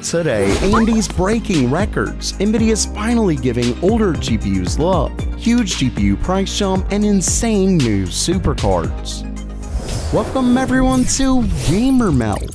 Today, AMD's breaking records, Nvidia's finally giving older GPUs love, huge GPU price jump, and insane new supercards. Welcome everyone to Gamer Meld.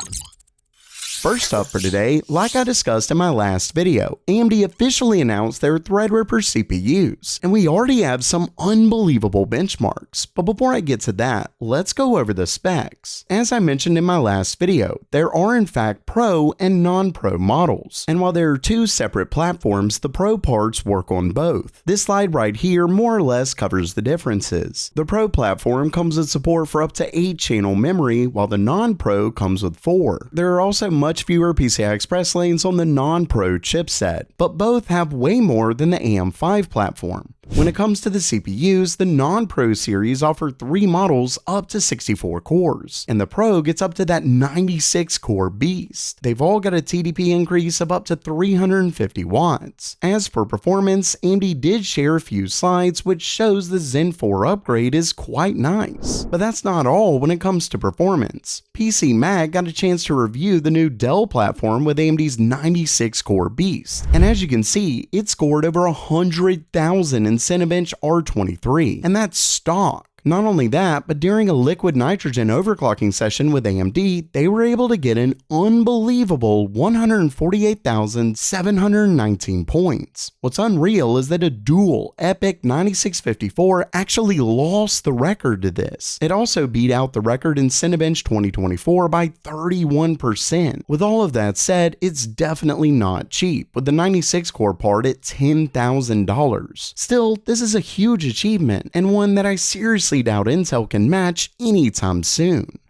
First up for today, like I discussed in my last video, AMD officially announced their Threadripper CPUs, and we already have some unbelievable benchmarks. But before I get to that, let's go over the specs. As I mentioned in my last video, there are in fact Pro and non-Pro models, and while there are two separate platforms, the Pro parts work on both. This slide right here more or less covers the differences. The Pro platform comes with support for up to 8-channel memory, while the non-Pro comes with 4. There are also much fewer PCI Express lanes on the non-Pro chipset, but both have way more than the AM5 platform. When it comes to the CPUs, the non-Pro series offer 3 models up to 64 cores, and the Pro gets up to that 96-core beast. They've all got a TDP increase of up to 350 watts. As for performance, AMD did share a few slides which shows the Zen 4 upgrade is quite nice. But that's not all when it comes to performance. PC Mag got a chance to review the new Dell platform with AMD's 96-core beast, and as you can see, it scored over 100,000 in Cinebench R23, and that's stock. Not only that, but during a liquid nitrogen overclocking session with AMD, they were able to get an unbelievable 148,719 points. What's unreal is that a dual EPYC 9654 actually lost the record to this. It also beat out the record in Cinebench 2024 by 31%. With all of that said, it's definitely not cheap, with the 96-core part at $10,000. Still, this is a huge achievement, and one that I seriously doubt Intel can match anytime soon.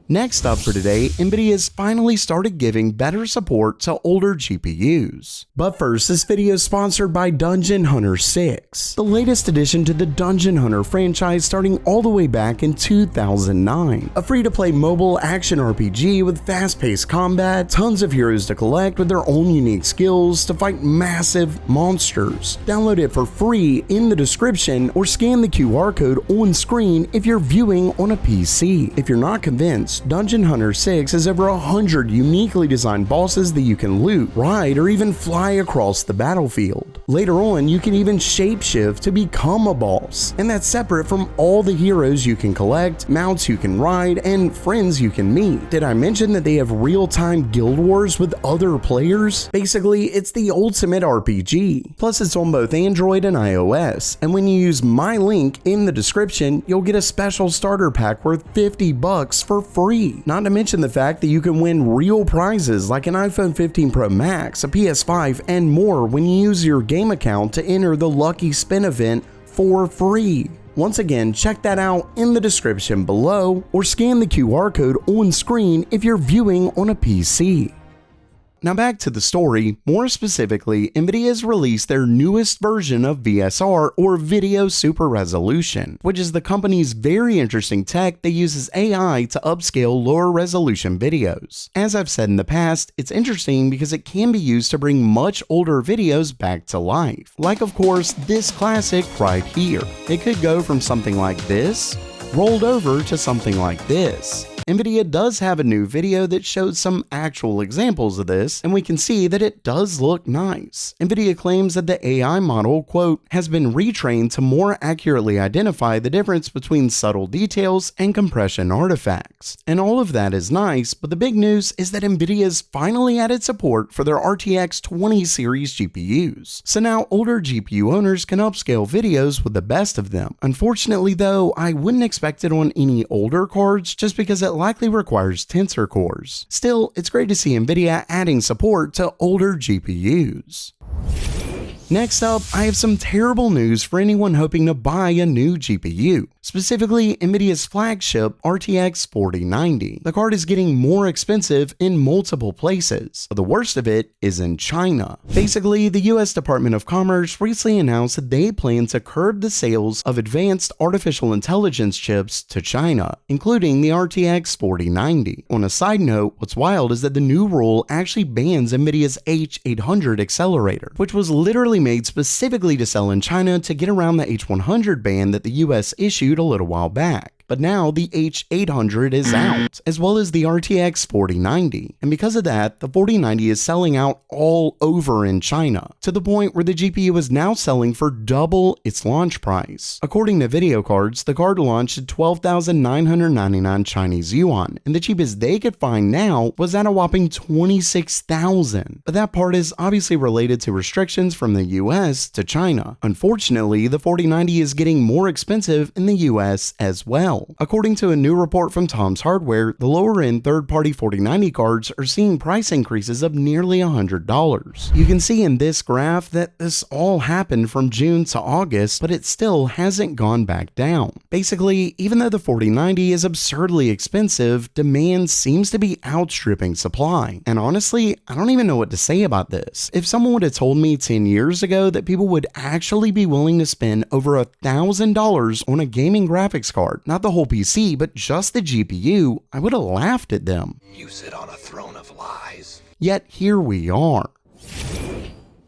Next up for today, Nvidia's finally started giving better support to older GPUs. But first, this video is sponsored by Dungeon Hunter 6, the latest addition to the Dungeon Hunter franchise starting all the way back in 2009. A free-to-play mobile action RPG with fast-paced combat, tons of heroes to collect with their own unique skills to fight massive monsters. Download it for free in the description or scan the QR code on screen if you're viewing on a PC. If you're not convinced, Dungeon Hunter 6 has over 100 uniquely designed bosses that you can loot, ride, or even fly across the battlefield. Later on, you can even shapeshift to become a boss, and that's separate from all the heroes you can collect, mounts you can ride, and friends you can meet. Did I mention that they have real-time guild wars with other players? Basically, it's the ultimate RPG. Plus, it's on both Android and iOS, and when you use my link in the description, you'll get a special starter pack worth $50 for free. Not to mention the fact that you can win real prizes like an iPhone 15 Pro Max, a PS5, and more when you use your game account to enter the Lucky Spin event for free. Once again, check that out in the description below or scan the QR code on screen if you're viewing on a PC. Now back to the story, more specifically, Nvidia has released their newest version of VSR, or Video Super Resolution, which is the company's very interesting tech that uses AI to upscale lower resolution videos. As I've said in the past, it's interesting because it can be used to bring much older videos back to life. Like of course, this classic right here. It could go from something like this, rolled over to something like this. Nvidia does have a new video that shows some actual examples of this, and we can see that it does look nice. Nvidia claims that the AI model, quote, has been retrained to more accurately identify the difference between subtle details and compression artifacts. And all of that is nice, but the big news is that Nvidia's finally added support for their RTX 20 series GPUs. So now older GPU owners can upscale videos with the best of them. Unfortunately though, I wouldn't expect it on any older cards just because it likely requires tensor cores. Still, it's great to see Nvidia adding support to older GPUs. Next up, I have some terrible news for anyone hoping to buy a new GPU, specifically Nvidia's flagship RTX 4090. The card is getting more expensive in multiple places, but the worst of it is in China. Basically, the US Department of Commerce recently announced that they plan to curb the sales of advanced artificial intelligence chips to China, including the RTX 4090. On a side note, what's wild is that the new rule actually bans Nvidia's H800 accelerator, which was literally made specifically to sell in China to get around the H100 ban that the US issued a little while back. but now the H800 is out, as well as the RTX 4090. And because of that, the 4090 is selling out all over in China, to the point where the GPU is now selling for double its launch price. According to Video Cards, the card launched at 12,999 Chinese yuan, and the cheapest they could find now was at a whopping 26,000. But that part is obviously related to restrictions from the US to China. Unfortunately, the 4090 is getting more expensive in the US as well. According to a new report from Tom's Hardware, the lower-end third-party 4090 cards are seeing price increases of nearly $100. You can see in this graph that this all happened from June to August, but it still hasn't gone back down. Basically, even though the 4090 is absurdly expensive, demand seems to be outstripping supply. And honestly, I don't even know what to say about this. If someone would have told me 10 years ago that people would actually be willing to spend over $1,000 on a gaming graphics card, not the whole PC, but just the GPU, I would have laughed at them. You sit on a throne of lies. Yet here we are.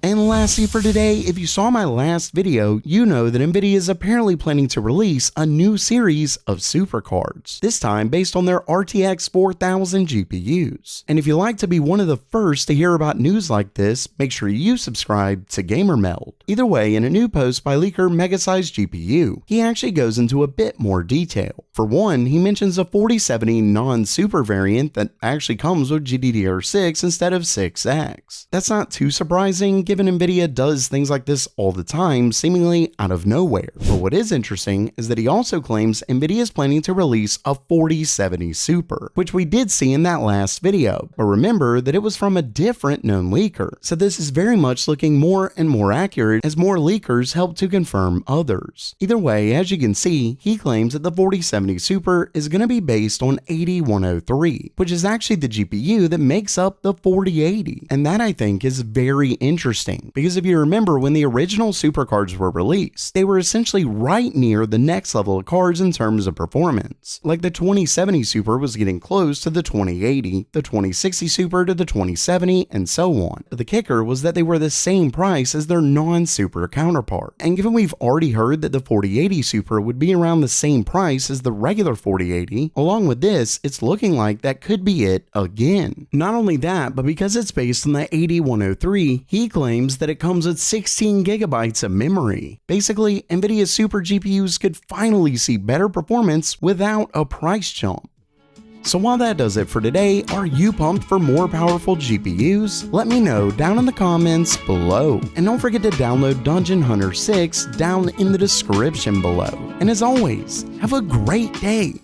And lastly for today, if you saw my last video, you know that Nvidia is apparently planning to release a new series of supercards, this time based on their RTX 4000 GPUs. And if you'd like to be one of the first to hear about news like this, make sure you subscribe to GamerMeld. Either way, in a new post by leaker Megasize GPU, he actually goes into a bit more detail. For one, he mentions a 4070 non-super variant that actually comes with GDDR6 instead of 6X. That's not too surprising, given Nvidia does things like this all the time, seemingly out of nowhere. But what is interesting is that he also claims Nvidia is planning to release a 4070 Super, which we did see in that last video, but remember that it was from a different known leaker. So this is very much looking more and more accurate as more leakers help to confirm others. Either way, as you can see, he claims that the 4070 Super is going to be based on 8103, which is actually the GPU that makes up the 4080. And that I think is very interesting, because if you remember when the original supercards were released, they were essentially right near the next level of cards in terms of performance. Like the 2070 Super was getting close to the 2080, the 2060 Super to the 2070, and so on. But the kicker was that they were the same price as their non-super counterpart. And given we've already heard that the 4080 Super would be around the same price as the regular 4080, along with this, it's looking like that could be it again. Not only that, but because it's based on the 8103, he claims that it comes with 16 gigabytes of memory. Basically, Nvidia's super GPUs could finally see better performance without a price jump. So while that does it for today, are you pumped for more powerful GPUs? Let me know down in the comments below. And don't forget to download Dungeon Hunter 6 down in the description below. And as always, have a great day.